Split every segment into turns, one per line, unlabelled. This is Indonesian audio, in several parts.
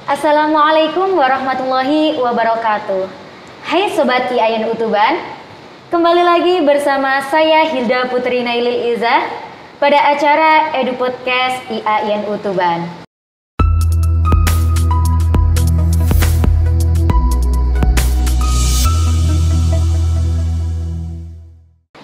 Assalamualaikum warahmatullahi wabarakatuh. Hai Sobat IAIN Utuban, kembali lagi bersama saya Hilda Putri Nailil Izzah pada acara Edu Podcast IAIN Utuban.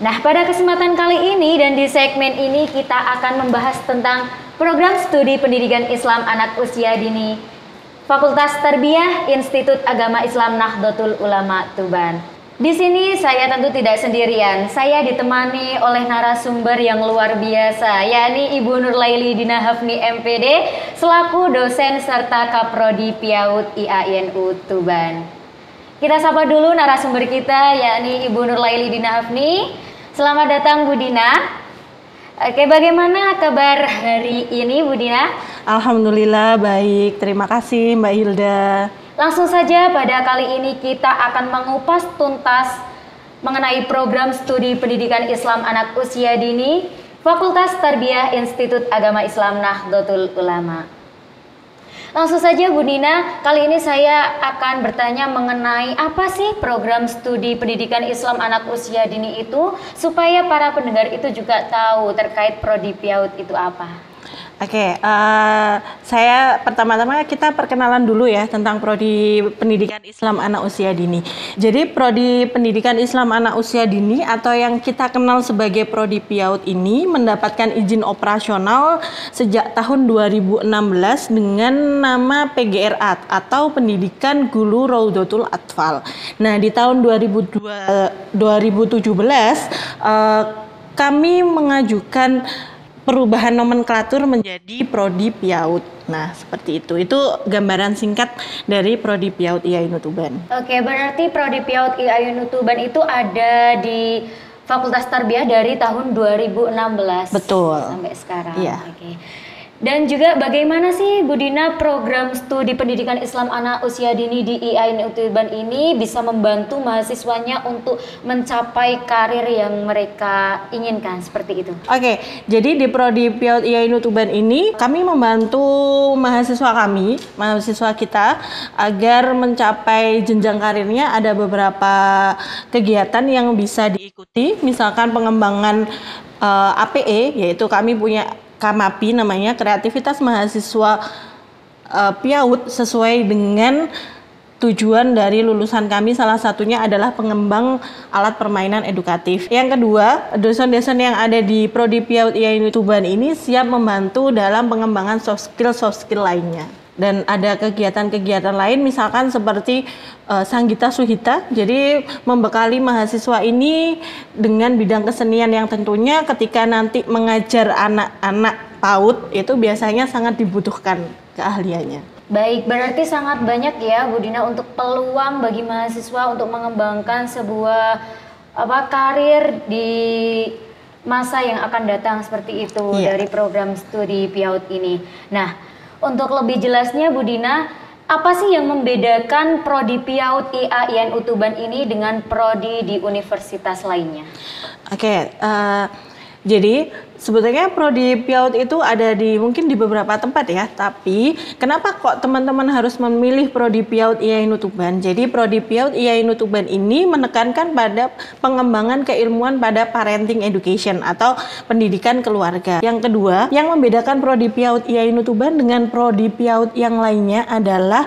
Nah, pada kesempatan kali ini dan di segmen ini kita akan membahas tentang program studi pendidikan Islam anak usia dini Fakultas Tarbiyah Institut Agama Islam Nahdlatul Ulama Tuban. Di sini saya tentu tidak sendirian. Saya ditemani oleh narasumber yang luar biasa, yakni Ibu Nurlaili Dina Hafni MPD selaku dosen serta Kaprodi PIAUD IAINU Tuban. Kita sapa dulu narasumber kita, yakni Ibu Nurlaili Dina Hafni. Selamat datang Bu Dina. Oke, bagaimana kabar hari ini Bu Dina?
Alhamdulillah baik, terima kasih Mbak Hilda.
Langsung saja pada kali ini kita akan mengupas tuntas mengenai program studi pendidikan Islam anak usia dini Fakultas Tarbiyah Institut Agama Islam Nahdlatul Ulama. Langsung saja Bu Dina, kali ini saya akan bertanya mengenai apa sih program studi pendidikan Islam anak usia dini itu, supaya para pendengar itu juga tahu terkait Prodi PIAUD itu apa.
Oke, saya pertama-tama kita perkenalan dulu ya tentang Prodi Pendidikan Islam Anak Usia Dini. Jadi Prodi Pendidikan Islam Anak Usia Dini atau yang kita kenal sebagai Prodi PIAUD ini mendapatkan izin operasional sejak tahun 2016 dengan nama PGRA atau Pendidikan Guru Raudhatul Atfal. Nah, di tahun 2017 kami mengajukan perubahan nomenklatur menjadi Prodi PIAUD. Nah, seperti itu. Itu gambaran singkat dari Prodi PIAUD IAIN Tuban.
Oke, berarti Prodi PIAUD IAIN Tuban itu ada di Fakultas Tarbiyah dari tahun 2016.
Betul.
Sampai sekarang.
Iya.
Oke. Dan juga bagaimana sih Bu Dina program studi pendidikan Islam anak usia dini di IAIN Tuban ini bisa membantu mahasiswanya untuk mencapai karir yang mereka inginkan, seperti itu?
Oke, jadi di Prodi PIAUD IAIN Tuban ini kami membantu mahasiswa kita agar mencapai jenjang karirnya. Ada beberapa kegiatan yang bisa diikuti, misalkan pengembangan APE, yaitu kami punya KMAPI namanya, kreativitas mahasiswa PIAUD sesuai dengan tujuan dari lulusan kami. Salah satunya adalah pengembang alat permainan edukatif. Yang kedua, dosen-dosen yang ada di Prodi PIAUD IAIN Tuban ini siap membantu dalam pengembangan soft skill lainnya. Dan ada kegiatan-kegiatan lain misalkan seperti Sanggita Suhita, jadi membekali mahasiswa ini dengan bidang kesenian yang tentunya ketika nanti mengajar anak-anak PAUD itu biasanya sangat dibutuhkan keahliannya.
Baik, berarti sangat banyak ya Bu Dina untuk peluang bagi mahasiswa untuk mengembangkan sebuah karir di masa yang akan datang, seperti itu dari program studi PIAUD ini. Nah, untuk lebih jelasnya Bu Dina, apa sih yang membedakan Prodi PIAUD IAIN Tuban ini dengan prodi di universitas lainnya? Oke,
jadi sebetulnya Prodi PIAUD itu ada mungkin di beberapa tempat ya, tapi kenapa kok teman-teman harus memilih Prodi PIAUD IAIN Tuban? Jadi Prodi PIAUD IAIN Tuban ini menekankan pada pengembangan keilmuan pada parenting education atau pendidikan keluarga. Yang kedua, yang membedakan Prodi PIAUD IAIN Tuban dengan Prodi PIAUD yang lainnya adalah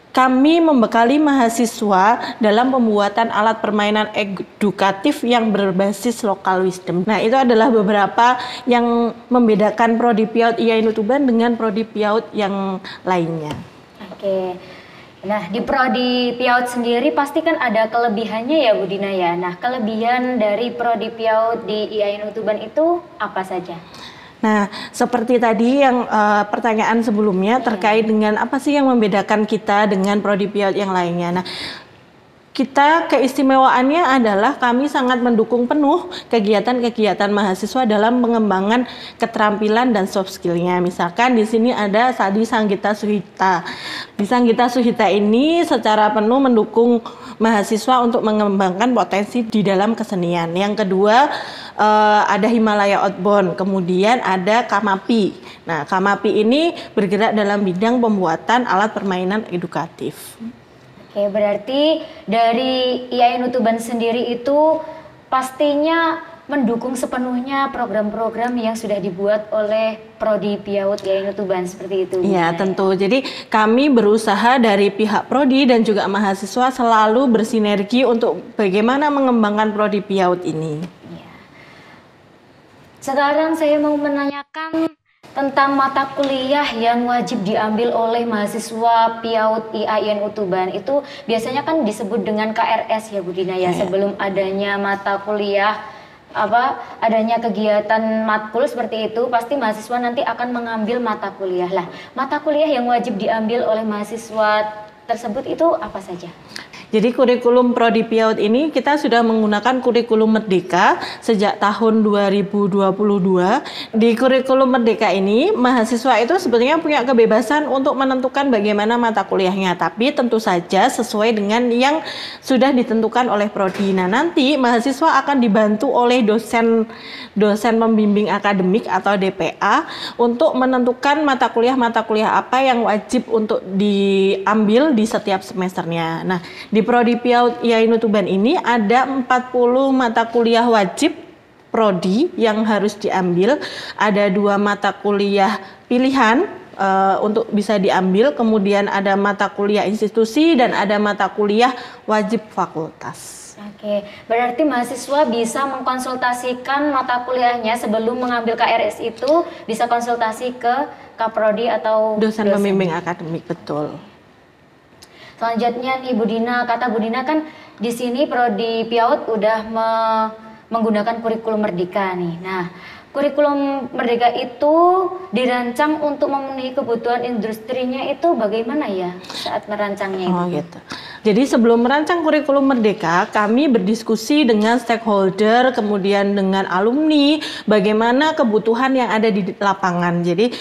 kami membekali mahasiswa dalam pembuatan alat permainan edukatif yang berbasis local wisdom. Nah, itu adalah beberapa yang membedakan Prodi PIAUD IAIN Tuban dengan Prodi PIAUD yang lainnya.
Oke. Nah, di Prodi PIAUD sendiri pasti kan ada kelebihannya ya Bu Dina ya. Nah, kelebihan dari Prodi PIAUD di IAIN Tuban itu apa saja?
Nah, seperti tadi yang pertanyaan sebelumnya terkait dengan apa sih yang membedakan kita dengan Prodi PIAUD yang lainnya. Nah, kita keistimewaannya adalah kami sangat mendukung penuh kegiatan-kegiatan mahasiswa dalam pengembangan keterampilan dan soft skill-nya. Misalkan di sini ada Sadi Sanggita Suhita. Di Sanggita Suhita ini secara penuh mendukung mahasiswa untuk mengembangkan potensi di dalam kesenian. Yang kedua ada Himalaya Outbound, kemudian ada KMAPI. Nah, Kamapi ini bergerak dalam bidang pembuatan alat permainan edukatif.
Oke, berarti dari IAIN Utuban sendiri itu pastinya mendukung sepenuhnya program-program yang sudah dibuat oleh Prodi PIAUD IAIN Utuban, seperti itu.
Iya, tentu. Jadi kami berusaha dari pihak Prodi dan juga mahasiswa selalu bersinergi untuk bagaimana mengembangkan Prodi PIAUD ini.
Ya. Sekarang saya mau menanyakan tentang mata kuliah yang wajib diambil oleh mahasiswa PIAUD IAIN Utuban. Itu biasanya kan disebut dengan KRS ya Bu Dina ya, sebelum adanya mata kuliah adanya kegiatan matkul seperti itu, pasti mahasiswa nanti akan mengambil mata kuliah. Lah, mata kuliah yang wajib diambil oleh mahasiswa tersebut itu apa saja?
Jadi kurikulum Prodi PIAUD ini kita sudah menggunakan kurikulum Merdeka sejak tahun 2022. Di kurikulum Merdeka ini mahasiswa itu sebetulnya punya kebebasan untuk menentukan bagaimana mata kuliahnya, tapi tentu saja sesuai dengan yang sudah ditentukan oleh Prodi. Nah, nanti mahasiswa akan dibantu oleh dosen pembimbing akademik atau DPA untuk menentukan mata kuliah apa yang wajib untuk diambil di setiap semesternya. Nah, di Prodi PIAUD IAIN Utuban ini ada 40 mata kuliah wajib Prodi yang harus diambil. Ada 2 mata kuliah pilihan untuk bisa diambil, kemudian ada mata kuliah institusi dan ada mata kuliah wajib fakultas.
Oke, berarti mahasiswa bisa mengkonsultasikan mata kuliahnya sebelum mengambil KRS itu, bisa konsultasi ke Kaprodi atau
dosen pembimbing akademik, betul.
Selanjutnya nih Bu Dina, kata Bu Dina kan di sini Prodi PIAUD udah menggunakan kurikulum Merdeka nih. Nah, kurikulum Merdeka itu dirancang untuk memenuhi kebutuhan industrinya, itu bagaimana ya saat merancangnya itu?
Oh gitu. Jadi sebelum merancang kurikulum Merdeka, kami berdiskusi dengan stakeholder, kemudian dengan alumni, bagaimana kebutuhan yang ada di lapangan. Jadi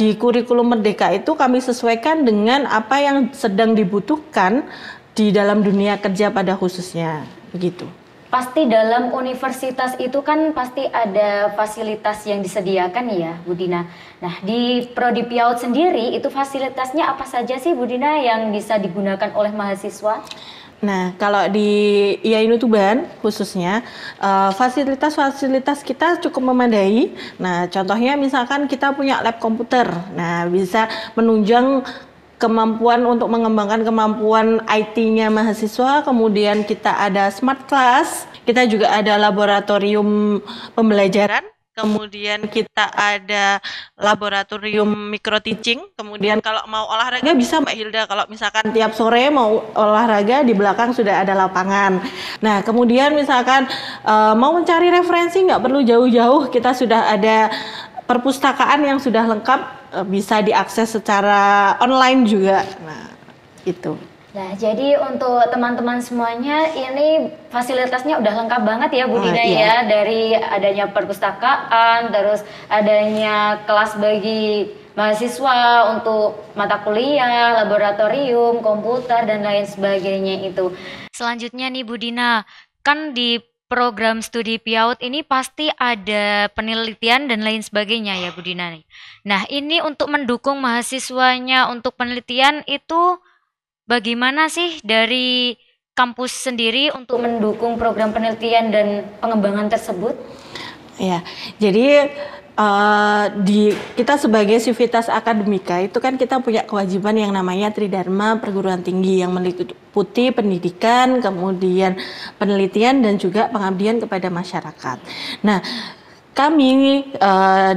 di kurikulum Merdeka itu kami sesuaikan dengan apa yang sedang dibutuhkan di dalam dunia kerja pada khususnya, begitu.
Pasti dalam universitas itu kan pasti ada fasilitas yang disediakan ya Bu Dina. Nah, di Prodi PIAUD sendiri itu fasilitasnya apa saja sih Bu Dina yang bisa digunakan oleh mahasiswa?
Nah, kalau di IAIN Utuban khususnya fasilitas-fasilitas kita cukup memadai. Nah, contohnya misalkan kita punya lab komputer. Nah, bisa menunjang kemampuan untuk mengembangkan kemampuan IT-nya mahasiswa. Kemudian kita ada smart class, kita juga ada laboratorium pembelajaran. Kemudian kita ada laboratorium micro teaching. Kemudian kalau mau olahraga bisa Mbak Hilda, kalau misalkan tiap sore mau olahraga di belakang sudah ada lapangan. Nah, kemudian misalkan mau mencari referensi nggak perlu jauh-jauh, kita sudah ada perpustakaan yang sudah lengkap, bisa diakses secara online juga. Nah, itu.
Nah, jadi untuk teman-teman semuanya ini fasilitasnya udah lengkap banget ya Bu Dina ya, dari adanya perpustakaan, terus adanya kelas bagi mahasiswa untuk mata kuliah, laboratorium, komputer dan lain sebagainya itu. Selanjutnya nih Bu Dina, kan di program studi PIAUD ini pasti ada penelitian dan lain sebagainya ya Bu Dina nih. Nah, ini untuk mendukung mahasiswanya untuk penelitian itu bagaimana sih dari kampus sendiri untuk mendukung program penelitian dan pengembangan tersebut?
Ya, jadi kita sebagai Sivitas Akademika itu kan kita punya kewajiban yang namanya Tridharma Perguruan Tinggi yang meliputi pendidikan, kemudian penelitian dan juga pengabdian kepada masyarakat. Nah, kami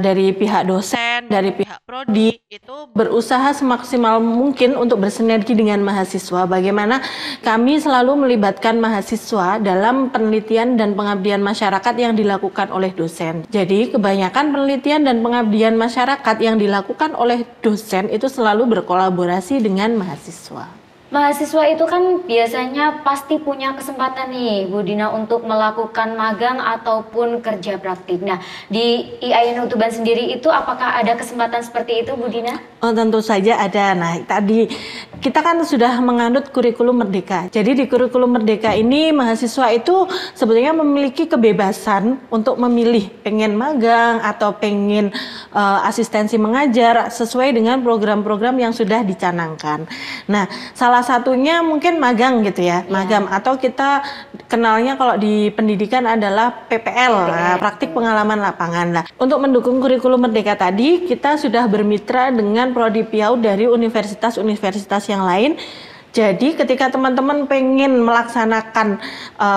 dari pihak dosen, dari pihak prodi itu berusaha semaksimal mungkin untuk bersinergi dengan mahasiswa. Bagaimana kami selalu melibatkan mahasiswa dalam penelitian dan pengabdian masyarakat yang dilakukan oleh dosen. Jadi kebanyakan penelitian dan pengabdian masyarakat yang dilakukan oleh dosen itu selalu berkolaborasi dengan mahasiswa.
Mahasiswa itu kan biasanya pasti punya kesempatan nih Bu Dina untuk melakukan magang ataupun kerja praktik. Nah, di IAIN Utuban sendiri itu apakah ada kesempatan seperti itu Bu Dina?
Oh, tentu saja ada. Nah, tadi kita kan sudah menganut kurikulum merdeka. Jadi di kurikulum merdeka ini mahasiswa itu sebetulnya memiliki kebebasan untuk memilih pengen magang atau pengen asistensi mengajar sesuai dengan program-program yang sudah dicanangkan. Nah, salah satunya mungkin magang gitu ya, magang atau kita kenalnya kalau di pendidikan adalah PPL, praktik pengalaman lapangan. Nah, untuk mendukung kurikulum merdeka tadi, kita sudah bermitra dengan Prodi PIAUD dari universitas-universitas yang lain. Jadi ketika teman-teman pengen melaksanakan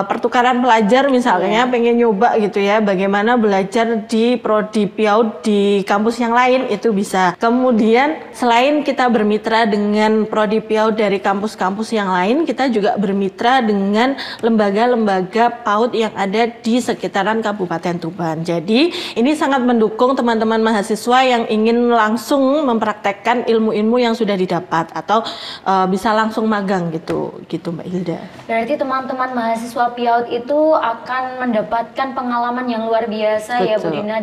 pertukaran pelajar misalnya, pengen nyoba gitu ya, bagaimana belajar di Prodi PIAUD di kampus yang lain, itu bisa. Kemudian selain kita bermitra dengan Prodi PIAUD dari kampus-kampus yang lain, kita juga bermitra dengan lembaga-lembaga PAUD yang ada di sekitaran Kabupaten Tuban. Jadi ini sangat mendukung teman-teman mahasiswa yang ingin langsung mempraktekkan ilmu-ilmu yang sudah didapat atau bisa langsung magang gitu Mbak Hilda.
Berarti teman-teman mahasiswa PIAUD itu akan mendapatkan pengalaman yang luar biasa. Betul. Ya Bu Dina,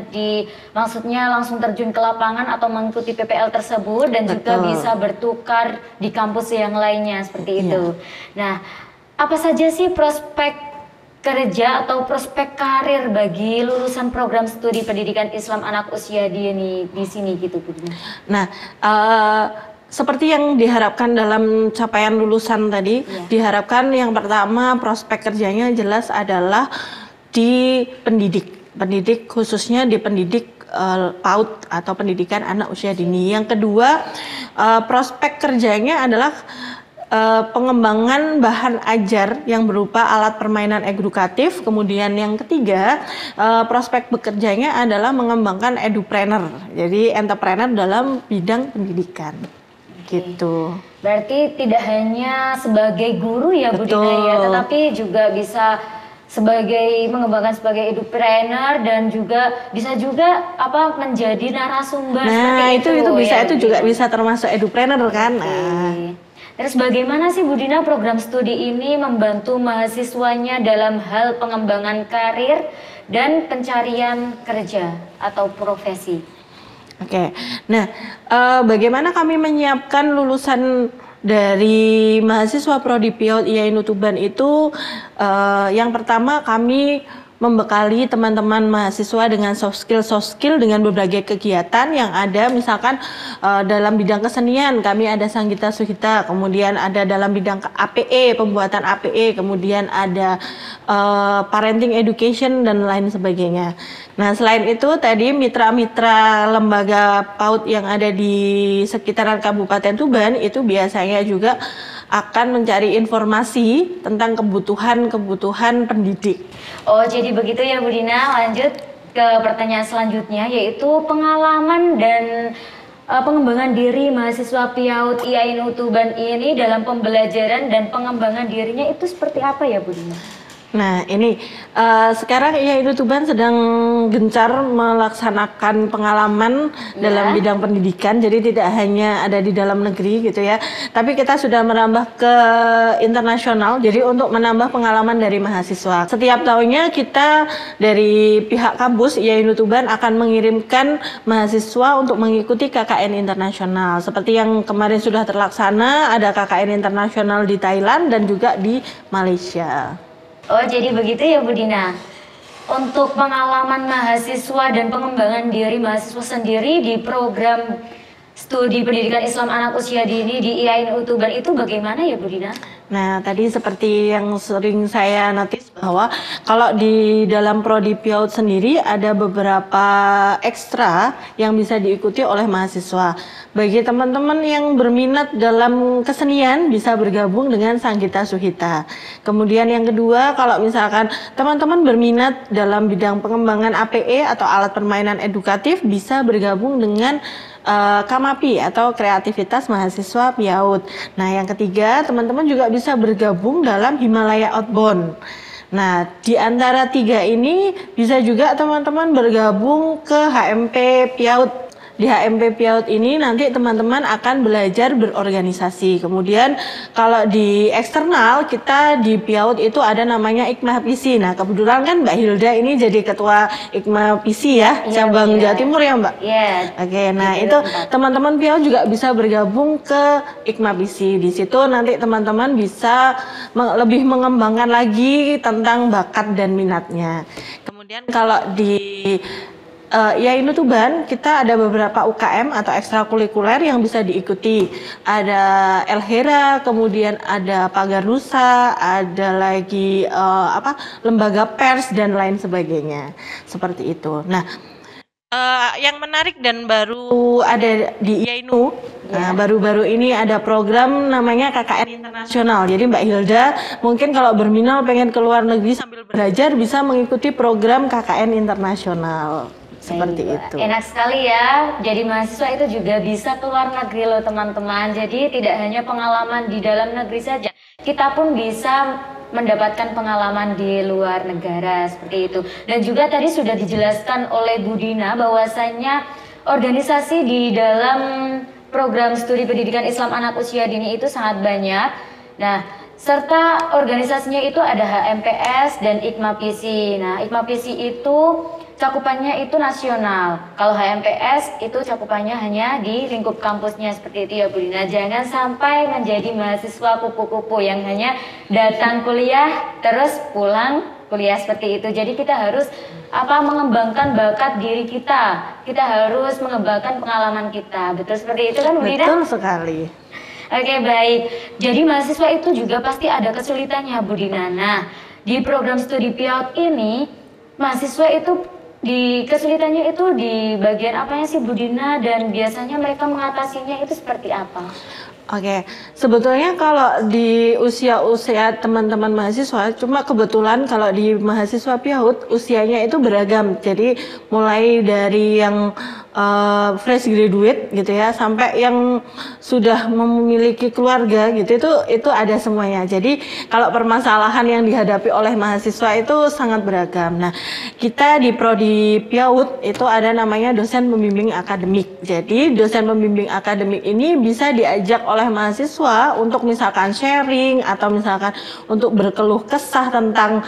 maksudnya langsung terjun ke lapangan atau mengikuti PPL tersebut dan juga bisa bertukar di kampus yang lainnya seperti itu. Nah, apa saja sih prospek kerja atau prospek karir bagi lulusan program studi pendidikan Islam anak usia dini di sini gitu Bu Dina? Nah,
seperti yang diharapkan dalam capaian lulusan tadi, diharapkan yang pertama prospek kerjanya jelas adalah di pendidik khususnya di pendidik PAUD atau pendidikan anak usia dini. Yang kedua, prospek kerjanya adalah pengembangan bahan ajar yang berupa alat permainan edukatif. Kemudian yang ketiga, prospek bekerjanya adalah mengembangkan edupreneur, jadi entrepreneur dalam bidang pendidikan. Gitu.
Berarti tidak hanya sebagai guru ya Bu Dina ya, tetapi juga bisa mengembangkan sebagai edupreneur dan juga bisa menjadi narasumber.
Nah, itu bisa ya, itu juga bisa termasuk edupreneur kan.
Terus bagaimana sih Bu Dina program studi ini membantu mahasiswanya dalam hal pengembangan karir dan pencarian kerja atau profesi?
Oke, nah bagaimana kami menyiapkan lulusan dari mahasiswa Prodi PIAUD IAIN Tuban itu, yang pertama kami membekali teman-teman mahasiswa dengan soft skill dengan berbagai kegiatan yang ada, misalkan dalam bidang kesenian kami ada Sanggita Suhita, kemudian ada dalam bidang APE, pembuatan APE, kemudian ada parenting education dan lain sebagainya. Nah, selain itu tadi mitra-mitra lembaga PAUD yang ada di sekitaran Kabupaten Tuban itu biasanya juga akan mencari informasi tentang kebutuhan pendidik.
Oh, jadi begitu ya Bu Dina. Lanjut ke pertanyaan selanjutnya, yaitu pengalaman dan pengembangan diri mahasiswa PIAUD IAIN Tuban ini dalam pembelajaran dan pengembangan dirinya itu seperti apa ya Bu Dina?
Nah, ini sekarang IAIN Tuban sedang gencar melaksanakan pengalaman dalam bidang pendidikan, jadi tidak hanya ada di dalam negeri gitu ya, tapi kita sudah menambah ke internasional, jadi untuk menambah pengalaman dari mahasiswa. Setiap tahunnya kita dari pihak kampus IAIN Tuban akan mengirimkan mahasiswa untuk mengikuti KKN internasional. Seperti yang kemarin sudah terlaksana, ada KKN internasional di Thailand dan juga di Malaysia.
Oh, jadi begitu ya Bu Dina. Untuk pengalaman mahasiswa dan pengembangan diri mahasiswa sendiri di program studi pendidikan Islam anak usia dini di IAIN Tuban itu bagaimana ya Bu Dina?
Nah, tadi seperti yang sering saya notice bahwa kalau di dalam Prodi PIAUD sendiri ada beberapa ekstra yang bisa diikuti oleh mahasiswa. Bagi teman-teman yang berminat dalam kesenian bisa bergabung dengan Sanggita Suhita. Kemudian yang kedua, kalau misalkan teman-teman berminat dalam bidang pengembangan APE atau alat permainan edukatif bisa bergabung dengan KMAPI atau kreativitas mahasiswa PIAUD. Nah, yang ketiga, teman-teman juga bisa bergabung dalam Himalaya Outbound. Nah, di antara tiga ini bisa juga teman-teman bergabung ke HMP PIAUD di HMP PIAUD ini nanti teman-teman akan belajar berorganisasi. Kemudian kalau di eksternal kita di PIAUD itu ada namanya IKMA PISI. Nah kebetulan kan Mbak Hilda ini jadi ketua IKMA PISI ya, cabang Jawa Timur ya Mbak?
Iya.
Oke, nah itu teman-teman PIAUD juga bisa bergabung ke IKMA PISI. Di situ nanti teman-teman bisa lebih mengembangkan lagi tentang bakat dan minatnya. Kemudian kalau di IAINU Tuban kita ada beberapa UKM atau ekstrakurikuler yang bisa diikuti. Ada Elhera, kemudian ada Pagar Nusa, ada lagi lembaga pers dan lain sebagainya. Seperti itu. Nah, yang menarik dan baru ada di IAINU, baru-baru ini ada program namanya KKN Internasional. Jadi Mbak Hilda mungkin kalau berminat pengen ke luar negeri sambil belajar bisa mengikuti program KKN Internasional. Seperti itu.
Enak sekali ya, jadi mahasiswa itu juga bisa keluar negeri loh teman-teman. Jadi tidak hanya pengalaman di dalam negeri saja, kita pun bisa mendapatkan pengalaman di luar negara seperti itu. Dan juga tadi sudah dijelaskan oleh Bu Dina bahwasannya organisasi di dalam program studi pendidikan Islam anak usia dini itu sangat banyak. Nah, serta organisasinya itu ada HMPS dan IKMA PISI. Nah, IKMA PISI itu cakupannya itu nasional. Kalau HMPS itu cakupannya hanya di lingkup kampusnya seperti itu ya Bu Dina. Jangan sampai menjadi mahasiswa kupu-kupu yang hanya datang kuliah terus pulang kuliah seperti itu. Jadi kita harus mengembangkan bakat diri kita. Kita harus mengembangkan pengalaman kita. Betul seperti itu kan Bu Dina?
Betul sekali.
Oke, baik. Jadi mahasiswa itu juga pasti ada kesulitannya Bu Dina. Nah, di program studi PIAUD ini mahasiswa itu kesulitannya itu di bagian apanya sih Bu Dina, dan biasanya mereka mengatasinya itu seperti apa?
Oke, sebetulnya kalau di usia-usia teman-teman mahasiswa, cuma kebetulan kalau di mahasiswa PIAUD usianya itu beragam. Jadi mulai dari yang fresh graduate gitu ya, sampai yang sudah memiliki keluarga gitu, itu ada semuanya. Jadi kalau permasalahan yang dihadapi oleh mahasiswa itu sangat beragam. Nah, kita di prodi PIAUD itu ada namanya dosen pembimbing akademik. Jadi dosen pembimbing akademik ini bisa diajak oleh mahasiswa untuk misalkan sharing atau misalkan untuk berkeluh kesah tentang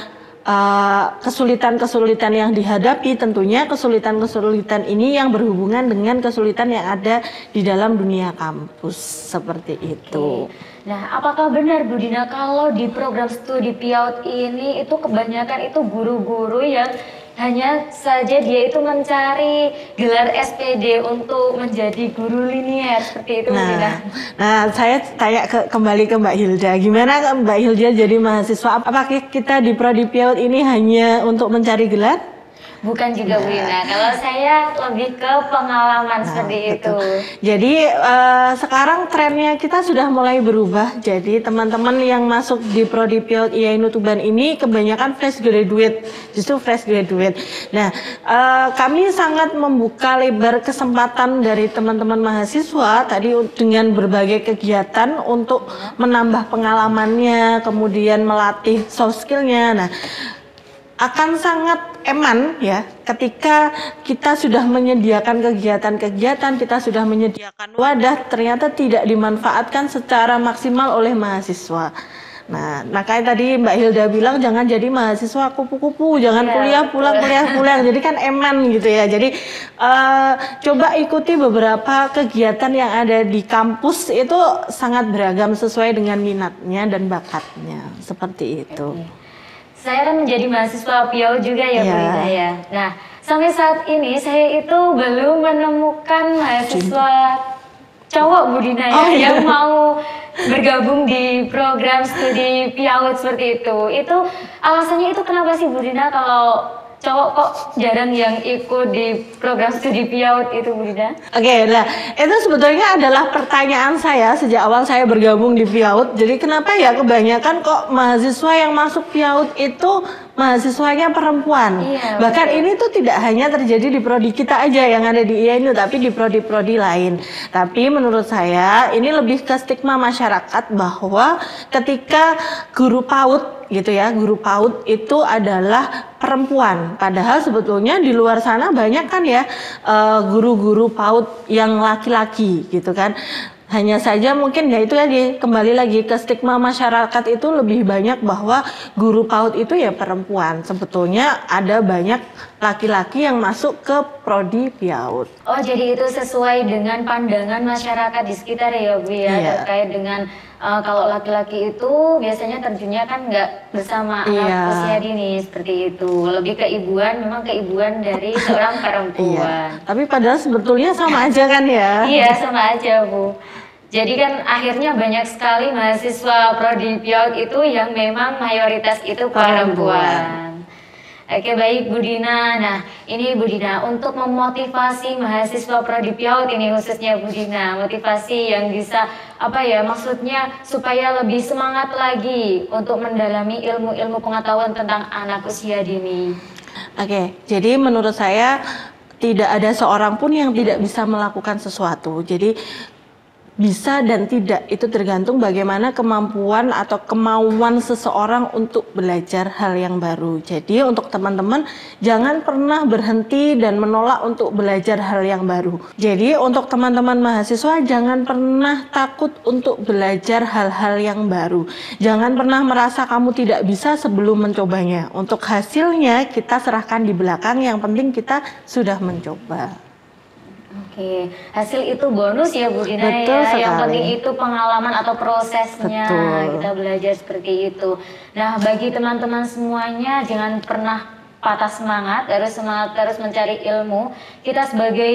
kesulitan-kesulitan yang dihadapi. Tentunya kesulitan-kesulitan ini yang berhubungan dengan kesulitan yang ada di dalam dunia kampus seperti itu.
Nah, apakah benar Bu Dina kalau di program studi PIAUD ini itu kebanyakan itu guru-guru yang hanya saja dia itu mencari gelar SPD untuk menjadi guru linier seperti itu Bu Dina?
Nah, saya tanya kembali ke Mbak Hilda, gimana Mbak Hilda jadi mahasiswa? Apakah kita di prodi PIAUD ini hanya untuk mencari gelar?
Bukan juga Bu Dina, kalau saya lebih ke pengalaman seperti itu.
Jadi sekarang trennya kita sudah mulai berubah. Jadi teman-teman yang masuk di prodi PIAUD IAINU Tuban ini kebanyakan fresh graduate, justru fresh graduate. Nah, kami sangat membuka lebar kesempatan dari teman-teman mahasiswa tadi dengan berbagai kegiatan untuk menambah pengalamannya, kemudian melatih soft skillnya. Nah, akan sangat eman ya ketika kita sudah menyediakan kegiatan-kegiatan, kita sudah menyediakan wadah, ternyata tidak dimanfaatkan secara maksimal oleh mahasiswa. Nah, makanya tadi Mbak Hilda bilang jangan jadi mahasiswa kupu-kupu, jangan kuliah pulang, kuliah pulang, jadi kan eman gitu ya. Jadi coba ikuti beberapa kegiatan yang ada di kampus, itu sangat beragam sesuai dengan minatnya dan bakatnya, seperti itu.
Saya kan menjadi mahasiswa PIAUD juga ya Bu Dina ya. Nah, sampai saat ini saya itu belum menemukan mahasiswa cowok Bu Dina ya, yang mau bergabung di program studi PIAUD seperti itu. Itu alasannya itu kenapa sih Bu Dina kalau cowok kok jarang yang ikut di program studi PIAUD itu Bu Dina?
Oke, nah itu sebetulnya adalah pertanyaan saya sejak awal saya bergabung di PIAUD. Jadi kenapa ya kebanyakan kok mahasiswa yang masuk PIAUD itu mahasiswanya perempuan.
Iya,
Bahkan
betul.
ini tuh tidak hanya terjadi di prodi kita aja yang ada di IAINU, tapi di prodi-prodi lain. Tapi menurut saya ini lebih ke stigma masyarakat bahwa ketika guru PAUD gitu ya, guru PAUD itu adalah perempuan. Padahal sebetulnya di luar sana banyak kan ya guru-guru PAUD yang laki-laki gitu kan. Hanya saja mungkin ya itu lagi kembali lagi ke stigma masyarakat itu lebih banyak bahwa guru PAUD itu ya perempuan. Sebetulnya ada banyak laki-laki yang masuk ke prodi PAUD.
Oh, jadi itu sesuai dengan pandangan masyarakat di sekitar ya Bu ya,
Iya.
terkait dengan kalau laki-laki itu biasanya terjunnya kan nggak bersama anak
Iya.
usia dini seperti itu, lebih keibuan, memang keibuan dari seorang perempuan.
Iya. Tapi padahal sebetulnya sama aja kan ya.
Iya, sama aja Bu. Jadi kan akhirnya banyak sekali mahasiswa prodi PAUD itu yang memang mayoritas itu perempuan. Oke, baik Bu Dina. Nah, ini Bu Dina untuk memotivasi mahasiswa prodi PAUD ini khususnya Bu Dina, motivasi yang bisa apa ya, maksudnya supaya lebih semangat lagi untuk mendalami ilmu-ilmu pengetahuan tentang anak usia dini.
Oke, jadi menurut saya tidak ada seorang pun yang tidak bisa melakukan sesuatu. Jadi bisa dan tidak itu tergantung bagaimana kemampuan atau kemauan seseorang untuk belajar hal yang baru. Jadi untuk teman-teman jangan pernah berhenti dan menolak untuk belajar hal yang baru. Jadi untuk teman-teman mahasiswa jangan pernah takut untuk belajar hal-hal yang baru. Jangan pernah merasa kamu tidak bisa sebelum mencobanya. Untuk hasilnya kita serahkan di belakang, yang penting kita sudah mencoba.
Oke, hasil itu bonus ya Bu Dina.
Betul
ya. Yang
sekali.
penting itu pengalaman atau prosesnya.
Betul.
Kita belajar seperti itu. Nah, bagi teman-teman semuanya jangan pernah patah semangat, harus semangat terus mencari ilmu. Kita sebagai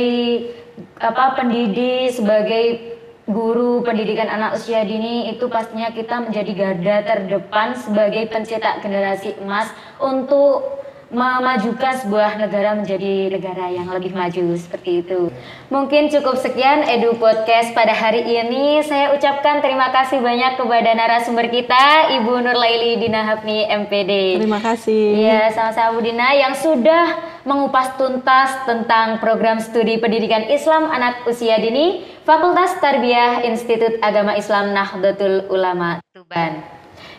pendidik, sebagai guru pendidikan anak usia dini itu pastinya kita menjadi garda terdepan sebagai pencetak generasi emas untuk memajukan sebuah negara menjadi negara yang lebih maju seperti itu. Mungkin cukup sekian Edu Podcast pada hari ini. Saya ucapkan terima kasih banyak kepada narasumber kita, Ibu Nurlaili Dina Hafni MPD.
Terima kasih.
Iya, sama-sama Bu Dina yang sudah mengupas tuntas tentang program studi pendidikan Islam anak usia dini Fakultas Tarbiyah Institut Agama Islam Nahdlatul Ulama Tuban.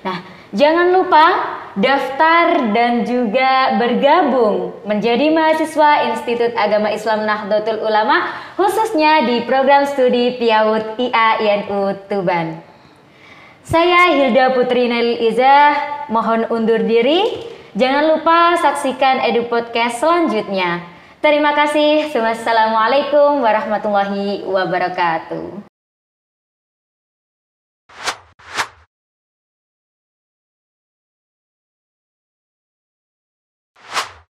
Nah, jangan lupa daftar dan juga bergabung menjadi mahasiswa Institut Agama Islam Nahdlatul Ulama khususnya di program studi PAUD IAINU Tuban. Saya Hilda Putri Nail Izah, mohon undur diri. Jangan lupa saksikan Edu Podcast selanjutnya. Terima kasih. Wassalamualaikum warahmatullahi wabarakatuh.